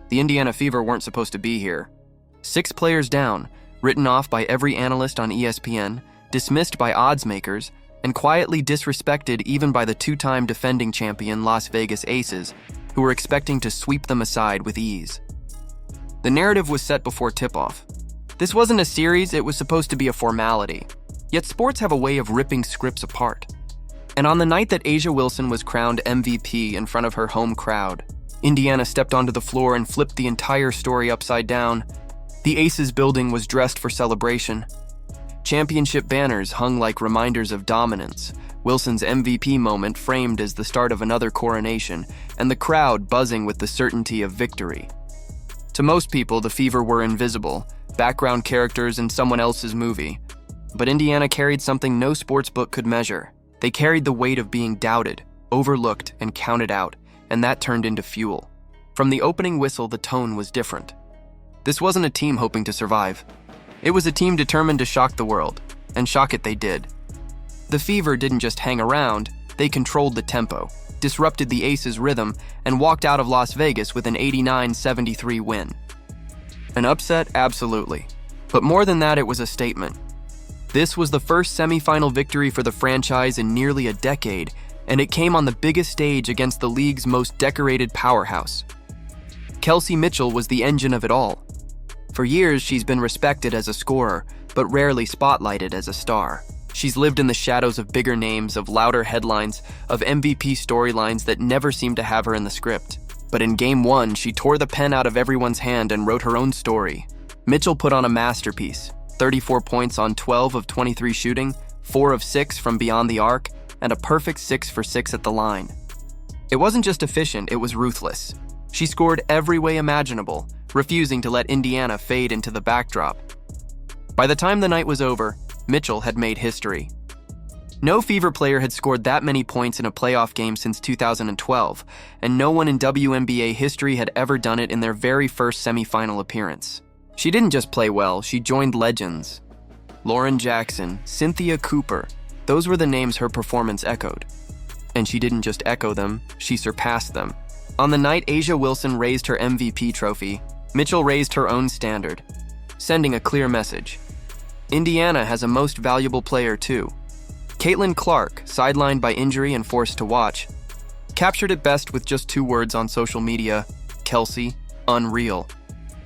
The Indiana Fever weren't supposed to be here. 6 players down, written off by every analyst on ESPN, dismissed by oddsmakers, and quietly disrespected even by the 2-time defending champion Las Vegas Aces, who were expecting to sweep them aside with ease. The narrative was set before tip-off. This wasn't a series, it was supposed to be a formality. Yet sports have a way of ripping scripts apart. And on the night that A'ja Wilson was crowned MVP in front of her home crowd, Indiana stepped onto the floor and flipped the entire story upside down. The Aces building was dressed for celebration. Championship banners hung like reminders of dominance, Wilson's MVP moment framed as the start of another coronation, and the crowd buzzing with the certainty of victory. To most people, the Fever were invisible, background characters in someone else's movie. But Indiana carried something no sportsbook could measure. They carried the weight of being doubted, overlooked, and counted out, and that turned into fuel. From the opening whistle, the tone was different. This wasn't a team hoping to survive. It was a team determined to shock the world, and shock it they did. The Fever didn't just hang around, they controlled the tempo, disrupted the Aces' rhythm, and walked out of Las Vegas with an 89-73 win. An upset? Absolutely. But more than that, it was a statement. This was the first semifinal victory for the franchise in nearly a decade, and it came on the biggest stage against the league's most decorated powerhouse. Kelsey Mitchell was the engine of it all. For years, she's been respected as a scorer, but rarely spotlighted as a star. She's lived in the shadows of bigger names, of louder headlines, of MVP storylines that never seemed to have her in the script. But in Game 1, she tore the pen out of everyone's hand and wrote her own story. Mitchell put on a masterpiece. 34 points on 12 of 23 shooting, 4 of 6 from beyond the arc, and a perfect 6 for 6 at the line. It wasn't just efficient, it was ruthless. She scored every way imaginable, refusing to let Indiana fade into the backdrop. By the time the night was over, Mitchell had made history. No Fever player had scored that many points in a playoff game since 2012, and no one in WNBA history had ever done it in their very first semifinal appearance. She didn't just play well, she joined legends. Lauren Jackson, Cynthia Cooper, those were the names her performance echoed. And she didn't just echo them, she surpassed them. On the night A'ja Wilson raised her MVP trophy, Mitchell raised her own standard, sending a clear message. Indiana has a most valuable player too. Caitlin Clark, sidelined by injury and forced to watch, captured it best with just 2 words on social media: Kelsey, unreal.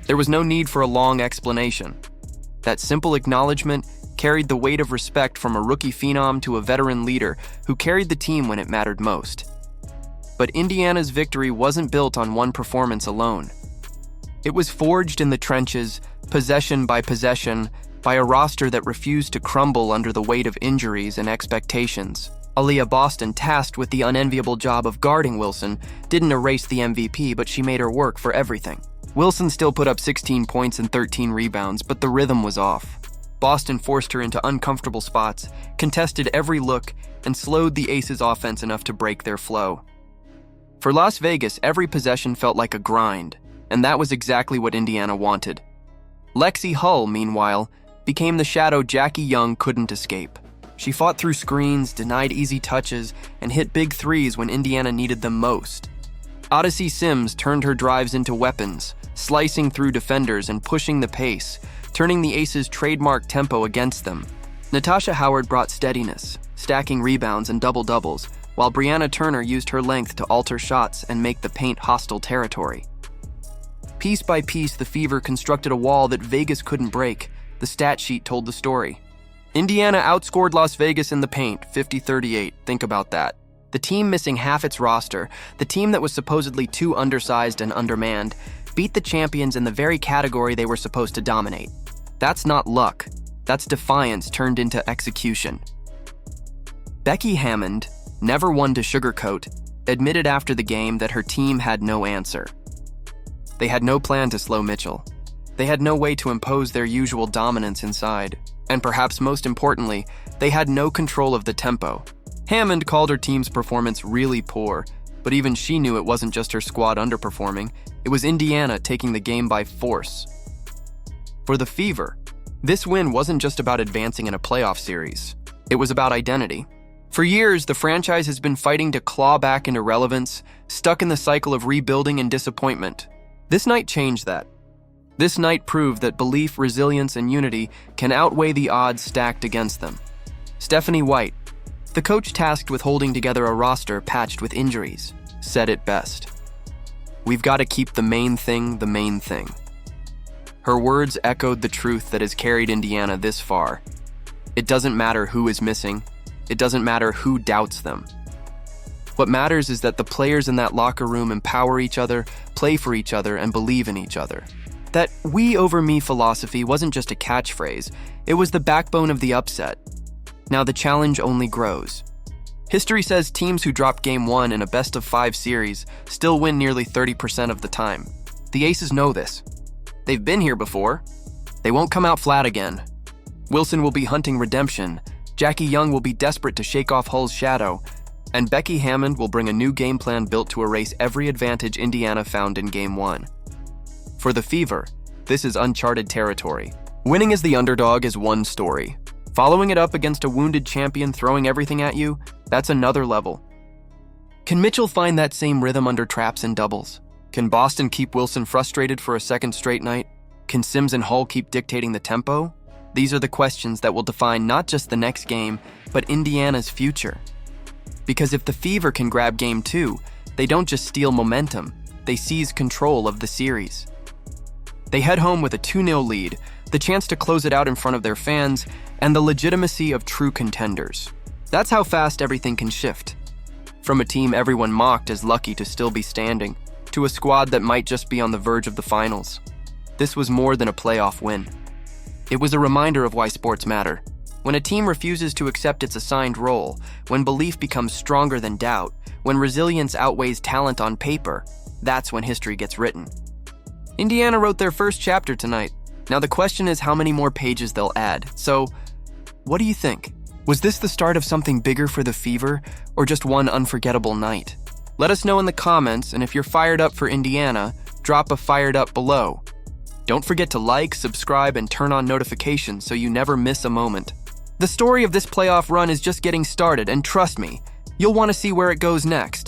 There was no need for a long explanation. That simple acknowledgement carried the weight of respect from a rookie phenom to a veteran leader who carried the team when it mattered most. But Indiana's victory wasn't built on one performance alone. It was forged in the trenches, possession by possession, by a roster that refused to crumble under the weight of injuries and expectations. Aaliyah Boston, tasked with the unenviable job of guarding Wilson, didn't erase the MVP, but she made her work for everything. Wilson still put up 16 points and 13 rebounds, but the rhythm was off. Boston forced her into uncomfortable spots, contested every look, and slowed the Aces' offense enough to break their flow. For Las Vegas, every possession felt like a grind, and that was exactly what Indiana wanted. Lexi Hull, meanwhile, became the shadow Jackie Young couldn't escape. She fought through screens, denied easy touches, and hit big threes when Indiana needed them most. Odyssey Sims turned her drives into weapons, slicing through defenders and pushing the pace, turning the Aces' trademark tempo against them. Natasha Howard brought steadiness, stacking rebounds and double-doubles, while Brianna Turner used her length to alter shots and make the paint hostile territory. Piece by piece, the Fever constructed a wall that Vegas couldn't break. The stat sheet told the story. Indiana outscored Las Vegas in the paint, 50-38. Think about that. The team missing half its roster, the team that was supposedly too undersized and undermanned, beat the champions in the very category they were supposed to dominate. That's not luck. That's defiance turned into execution. Becky Hammond, never one to sugarcoat, admitted after the game that her team had no answer. They had no plan to slow Mitchell. They had no way to impose their usual dominance inside. And perhaps most importantly, they had no control of the tempo. Hammond called her team's performance really poor, but even she knew it wasn't just her squad underperforming, it was Indiana taking the game by force. For the Fever, this win wasn't just about advancing in a playoff series. It was about identity. For years, the franchise has been fighting to claw back into relevance, stuck in the cycle of rebuilding and disappointment. This night changed that. This night proved that belief, resilience, and unity can outweigh the odds stacked against them. Stephanie White, the coach tasked with holding together a roster patched with injuries, said it best. "We've got to keep the main thing the main thing." Her words echoed the truth that has carried Indiana this far. It doesn't matter who is missing. It doesn't matter who doubts them. What matters is that the players in that locker room empower each other, play for each other, and believe in each other. That "we over me" philosophy wasn't just a catchphrase, it was the backbone of the upset. Now the challenge only grows. History says teams who drop Game 1 in a best-of-5 series still win nearly 30% of the time. The Aces know this. They've been here before. They won't come out flat again. Wilson will be hunting redemption, Jackie Young will be desperate to shake off Hull's shadow, and Becky Hammond will bring a new game plan built to erase every advantage Indiana found in Game 1. For the Fever, this is uncharted territory. Winning as the underdog is one story. Following it up against a wounded champion throwing everything at you, that's another level. Can Mitchell find that same rhythm under traps and doubles? Can Boston keep Wilson frustrated for a second straight night? Can Sims and Hull keep dictating the tempo? These are the questions that will define not just the next game, but Indiana's future. Because if the Fever can grab Game 2, they don't just steal momentum, they seize control of the series. They head home with a 2-0 lead, the chance to close it out in front of their fans, and the legitimacy of true contenders. That's how fast everything can shift. From a team everyone mocked as lucky to still be standing, to a squad that might just be on the verge of the finals. This was more than a playoff win. It was a reminder of why sports matter. When a team refuses to accept its assigned role, when belief becomes stronger than doubt, when resilience outweighs talent on paper, that's when history gets written. Indiana wrote their first chapter tonight. Now the question is how many more pages they'll add. So, what do you think? Was this the start of something bigger for the Fever, or just one unforgettable night? Let us know in the comments, and if you're fired up for Indiana, drop a fired up below. Don't forget to like, subscribe, and turn on notifications so you never miss a moment. The story of this playoff run is just getting started, and trust me, you'll want to see where it goes next.